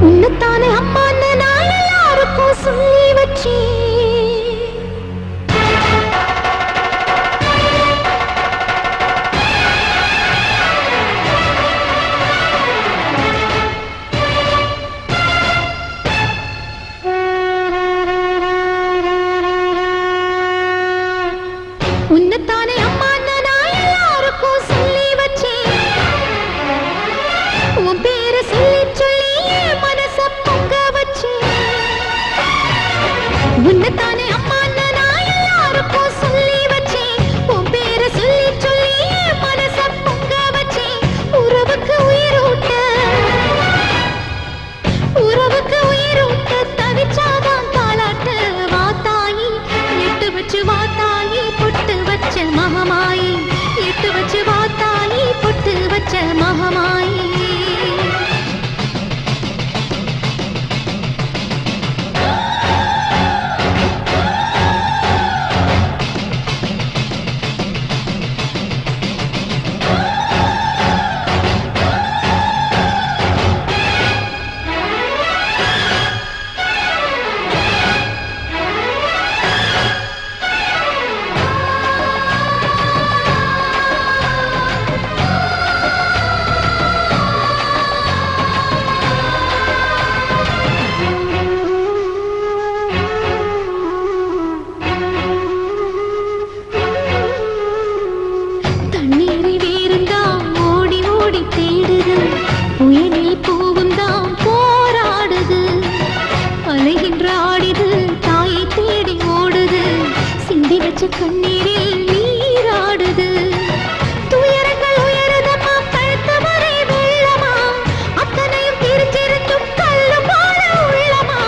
உன்னத்தானே அம்மான்னு நான் எல்லாருக்கும் சொல்லி வச்சேன். உன்னத்தானே அம்மான்னு நான் எல்லாருக்கும் சொல்லி வச்சேன். உன் பேரை சொல்லி சொல்லி என் மனச பொங்க வச்சேன். உன்னத்தானே அம்மான்னு நான் எல்லாருக்கும் சொல்லி வச்சேன். உன் பேரை சொல்லி சொல்லி என் மனச பொங்க வச்சேன். உறவுக்கு உயிரூட்ட தவிச்சாதான் தாளாட்டு. வாத்தாயி எட்டு வச்சு வாத்தாயி பொட்டு வச்ச மகமாயி. எட்டு வச்சு வாத்தாயி பொட்டு வச்ச மகமாயி. தண்ணீரை வேறுந்தான் ஓடி ஓடி தேடுது. புயலில் பூவும் தான் போராடுது. அலைகின்ற ஆடிது தாயை தேடி ஓடுது. சிந்தி வச்ச கண்ணீரில் நீராடுது. துயரங்கள் உயருதம்மா கழுத்து வரை வெள்ளமா. அத்தனையும் தெரிஞ்சிருந்தும் கல்லு போல உள்ளமா.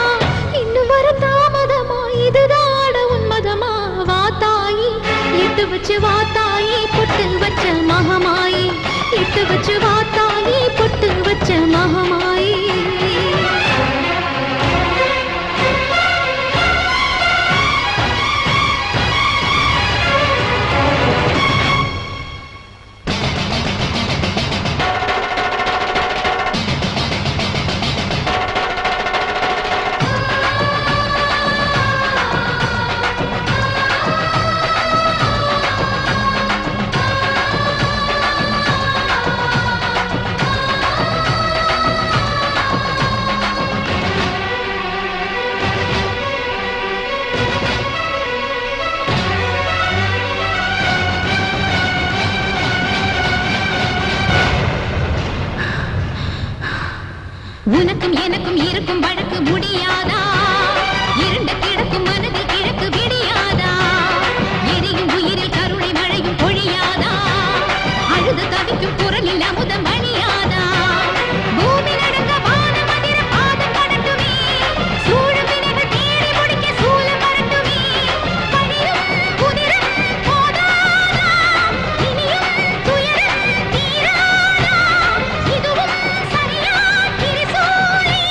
இன்னும் வர தாமதமா இதுதாட உன்மதமா. வாத்தாயி எட்டு வச்சு வாத்தாயி பொட்டு வச்ச மகமாயி. எட்டு வச்சு வாத்தாயி பொட்டு வச்ச மகமாயி. உனக்கும் எனக்கும் இருக்கும் வழக்கு முடியாதா? இருண்ட கிழக்கும் மனதில் கிழக்கு விடியாதா? எரியும் உயிரில் கருணை மழையும் பொழியாதா? அழுது தவிக்கும் குரலில் அமுதம் அணியாதா? பூமி நடக்க வான மதிர பாதம் படட்டுமே. சூழும் வினைகள் தேடி முடிக்க சூலம் வரட்டுமே. பணியும் குதிரம் போதாதா? இனியும் துயரம் தீராதா? இதுவும் சரியா திரிசூலி?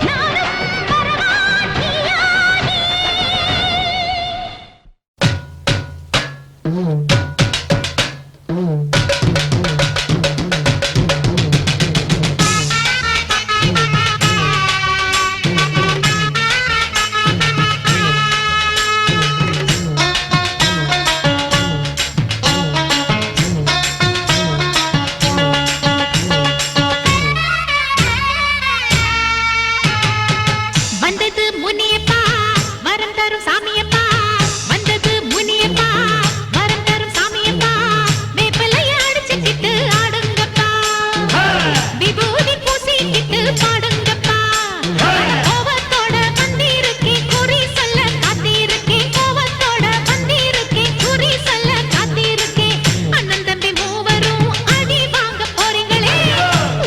நானும் வரமாட்டியானே. வந்தது முனியப்பா வரம் தரும் சாமியப்பா. வந்தது முனியப்பா வரம் தரும் சாமியப்பா. வேப்பலைய அடிச்சுக்கிட்டு ஆடுங்கப்பா. விபூதி பூசிக்கிட்டு பாடுங்கப்பா. கோவத்தோட வந்திருக்கேன் குறி சொல்ல காத்திருக்கேன். கோவத்தோட வந்திருக்கேன் குறி சொல்ல காத்திருக்கேன். அண்ணன் தம்பி மூவரும் அடி வாங்க போறீங்களே.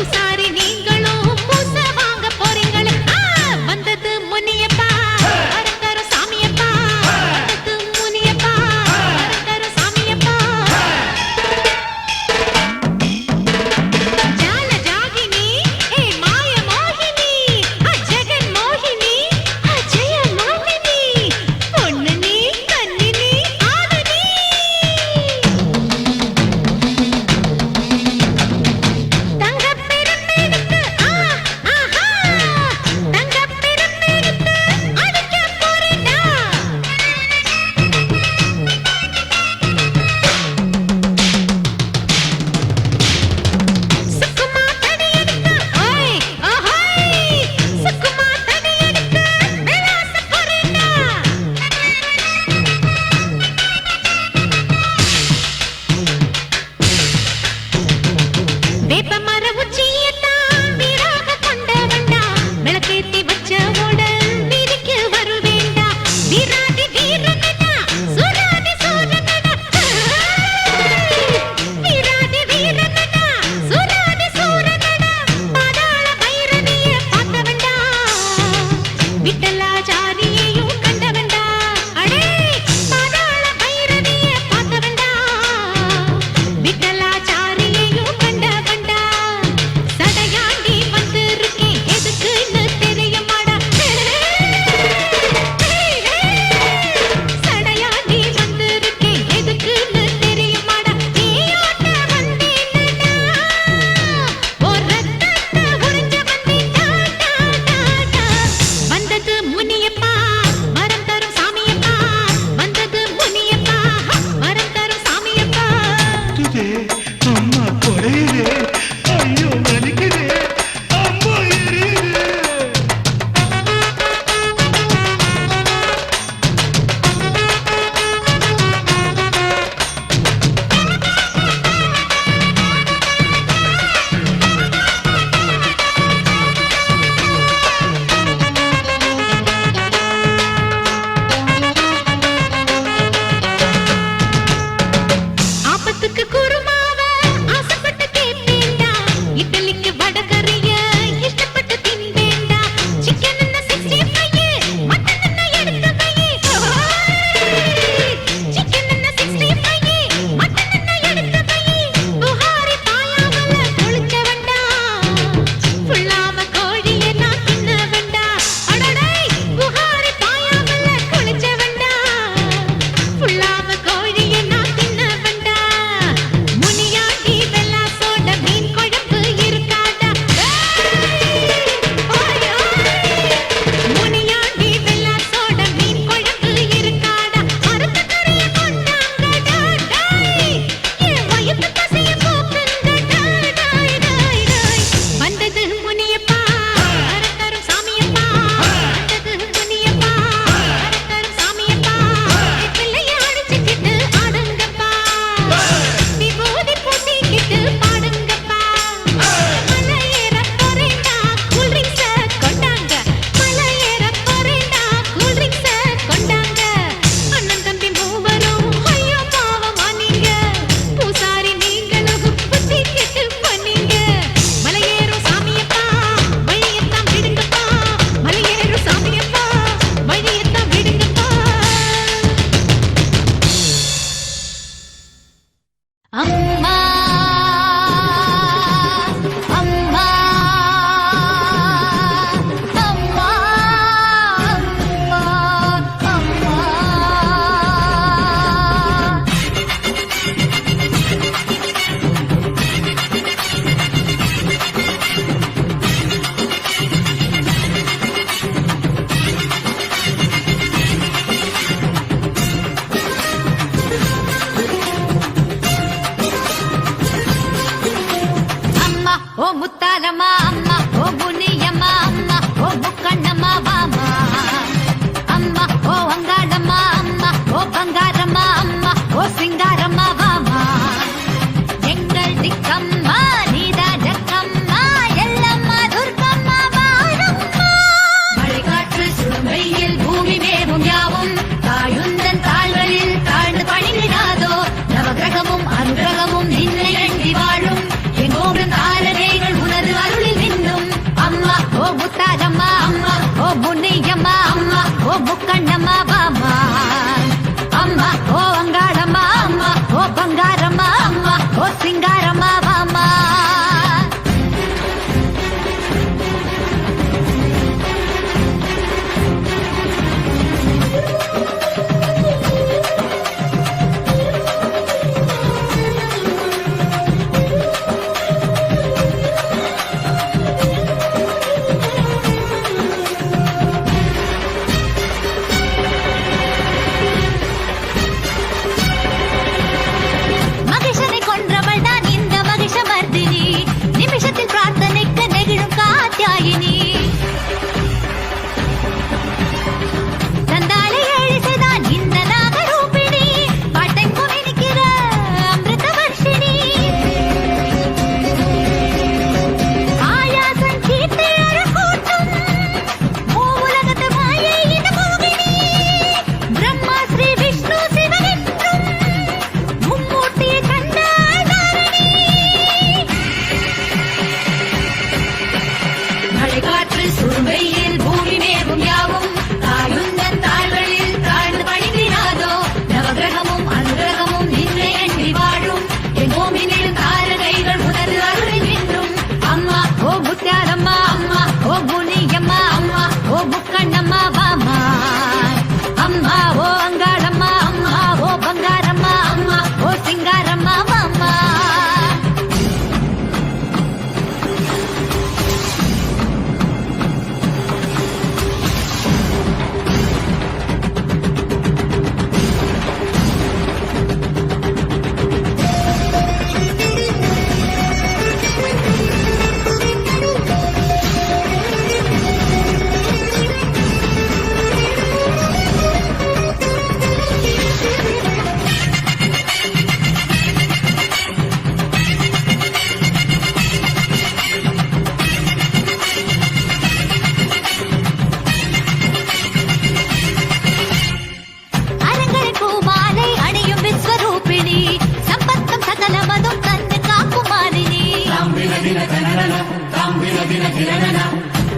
உசாரி நீங்களும் பூச வாங்க போறீங்களே. வந்தது முனியப்பா வரம் தரும் சாமியப்பா. வந்தது முனியப்பா வரம் தரும் சாமியப்பா. ஜால ஜாகினி ஏ மாய மோகினி. முத்தாரம்மா அம்மா ஓ முனியம்மா அம்மா ஓ முக்கண்ணம்மா வாமா அம்மா ஓ அங்காளம்மா அம்மா ஓ பங்காரம்மா அம்மா ஓ சிங்காரம்மா வாமா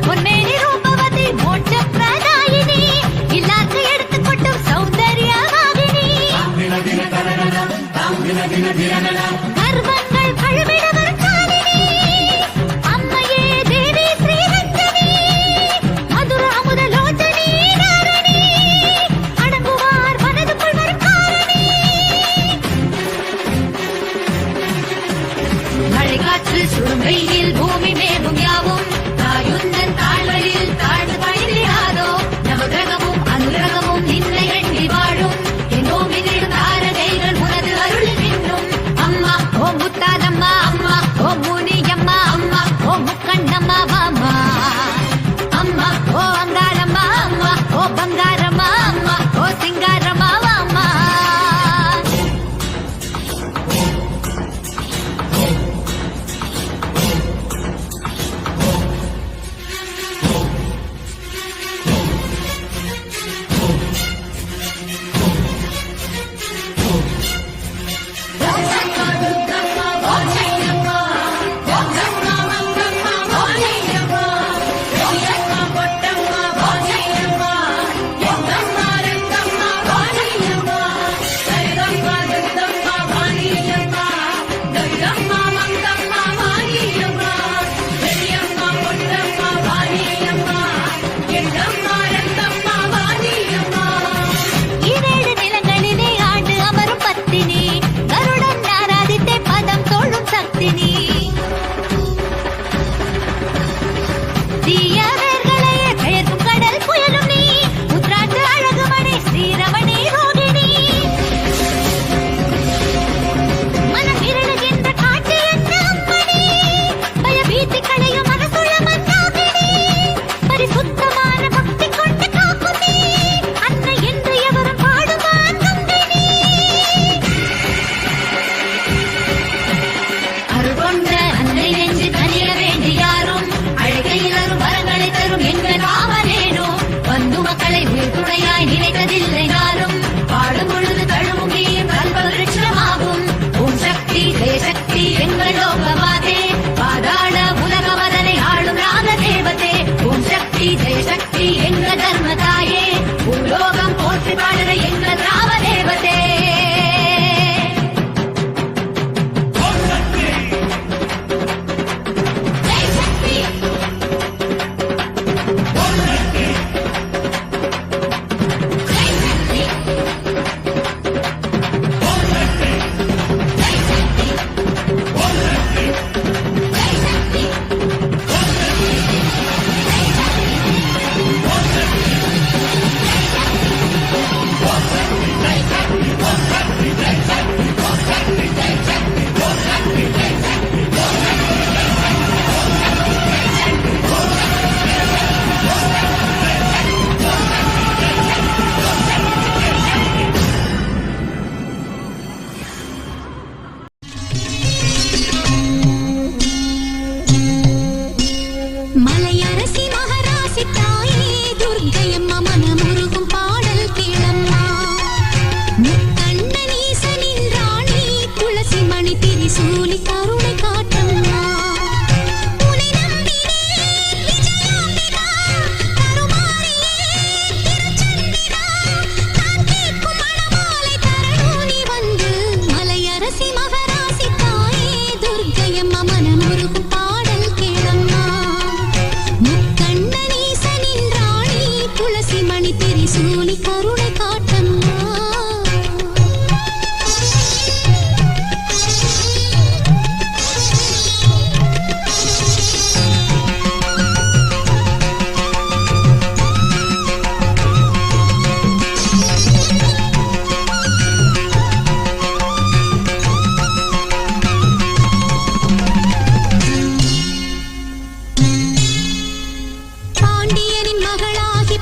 பொன்மேனி ரூபவதி மோட்ச பிரதாயினி இல்லாக்கு எடுத்துக்கொட்டும் சௌந்தர்யவாகினி கர்வங்கள் கழுவிடவர் காலினி அம்மையே தேவி ஸ்ரீரஞ்சனி மதுர அமுத லோச்சனி நாரணி அடங்குவார் மனதுக்குள் வரும் காரணி மழைக்காற்று சுருங்கையில் பூமி மேவும் யாவும் தாயுந்தன் தாழ்வழியில் தாழ்ந்து பணிந்திடாதோ நவகிரகமும் அனுகிரகமும் நின்னை எண்ணி வாழும் என்னோமினிடும் தாரகைகள் உனது அருளில் நின்றும் அம்மா ஓ முத்தாதம்மா அம்மா ஓ முனியம்மா அம்மா ஓ முக்கண்ணம்மா வாமா அம்மா ஓ அங்காளம்மா அம்மா ஓ பங்காரம்மா அம்மா ஓ சிங்காரம்மா வாமா எங்கள் லோகமாதே பாதாள உலகவதனை ஆளும் நாக தேவதே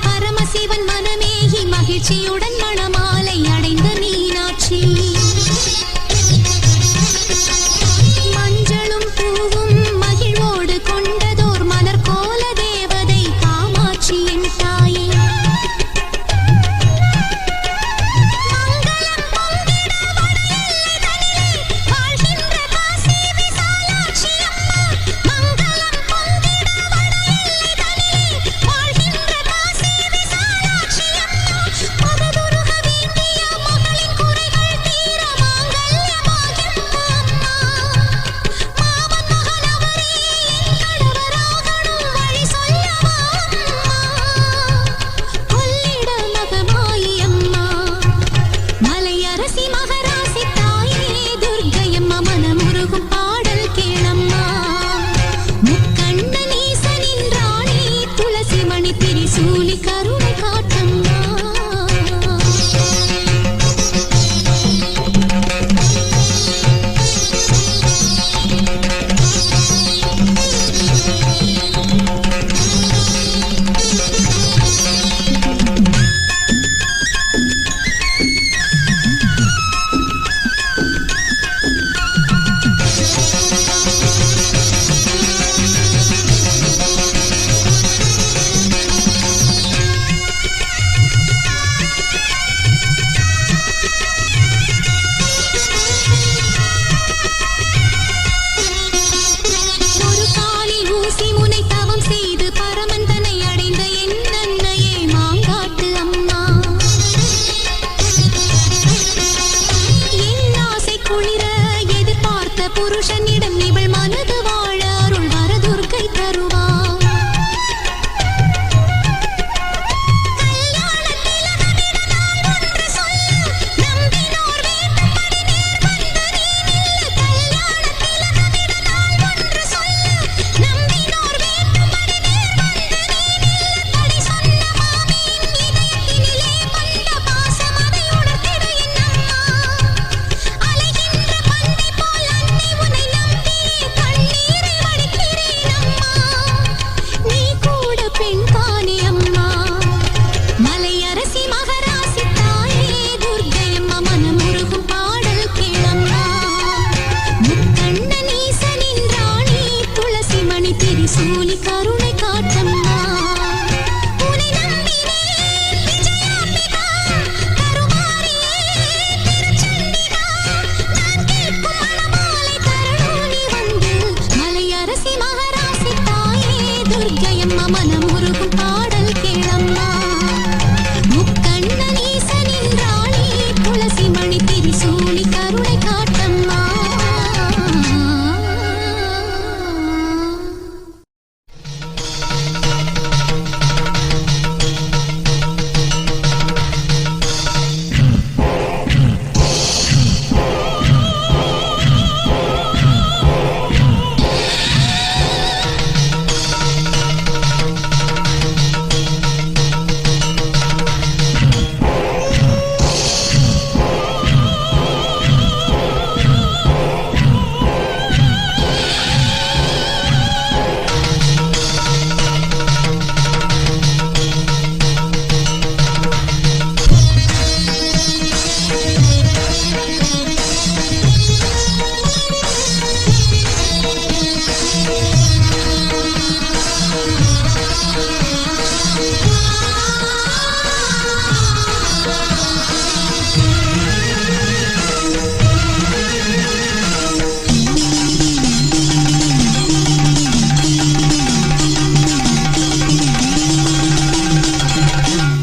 பரமசிவன் மனமேகி மகிழ்ச்சியுடன் மணமாலை அடைந்த மீனாட்சி மஞ்சளும் பூவும் மகிழ்வோடு கொண்டதோர் மலர் கோல தேவதை காமாட்சி என் தாயே புருஷனிடம் இவள் மனது வாழ அருள் வரதுர்க்கை தருவார் சூலி கருணை காட்டம்மா உன்னை நம்பினேன் விஜயாம்பிகா கருமாரியே திருச்சண்டிகா நான் கேட்கும் மணமாலை தரணும் நீ வந்து மலையரசி மகராசி தாயே துர்க்கையம்மா மனமுருகும் பாடல் கேளம்மா முக்கண்ணன் ஈசனின் ராணி துளசி மணி திரிசூலி கருணை காட்டம்மா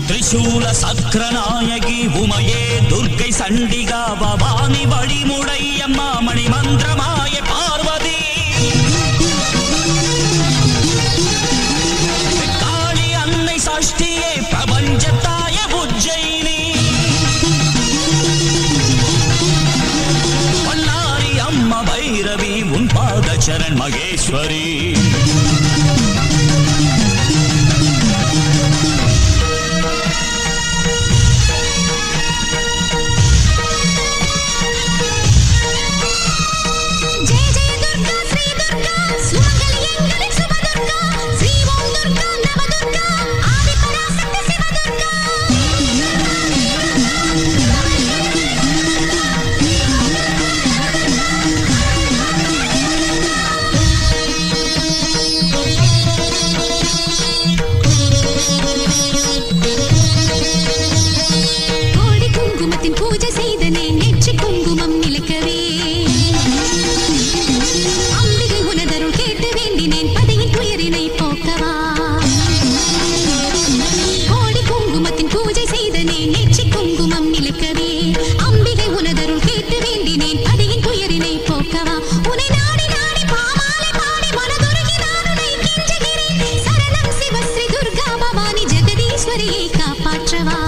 त्रिशूल सक्रानायकी उमये दुर्गै सण्डिगा भवानी वडिमुडैयम्मा मणिमन्त्रमाय पार्वती काली अन्नै षष्ठिये प्रपञ्चताय उज्जयिनी पल्लारी अम्मा भैरवी उन पादचरण महेश्वरी சுமங்கலி எங்களின் சுபதுர்கா ஸ்ரீ ஓம் துர்கா நவதுர்கா ஆதிபராசக்தி மகேஸ்வரியை காப்பாற்றவா.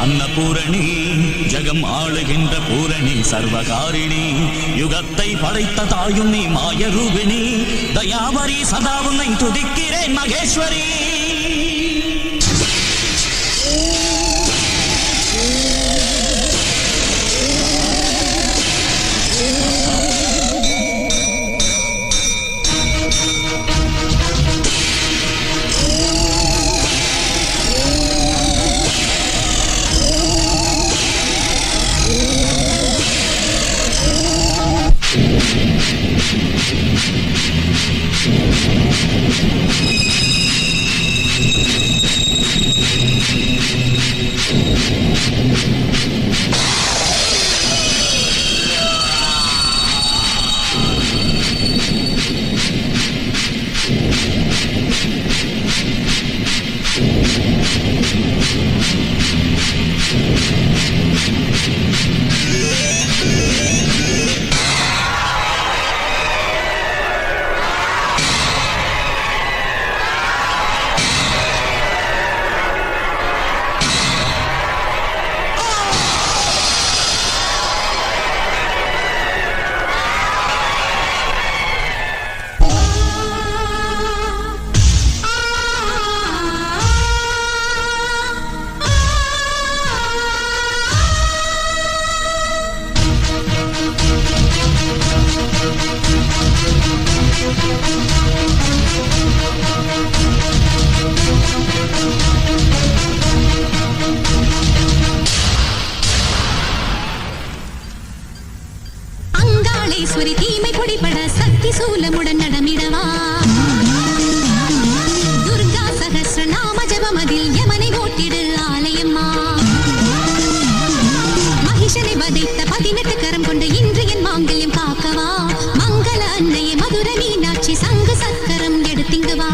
அன்னபூரணி ஜகம் ஆளுகின்ற பூரணி சர்வகாரிணி யுகத்தை படைத்த தாயும் நீ மாயரூபிணி தயாவரி சதா உன்னை துதிக்கிறேன் மகேஸ்வரி. அங்காளேஸ்வரி தீமை பொடிபட சக்தி சூலமுடன் நடமிடவா. துர்கா சகஸ்ர நாம ஜபமதில் யமனை ஓட்டிடு ஆலயம்மா. மகிஷனை வதைத்த 18 கரம் கொண்ட இன்று என் மாங்கல்யம் காக்கவா. மங்கள அன்னையே மதுர மீனாட்சி சங்கு சக்கரம் எடுத்திங்கவா.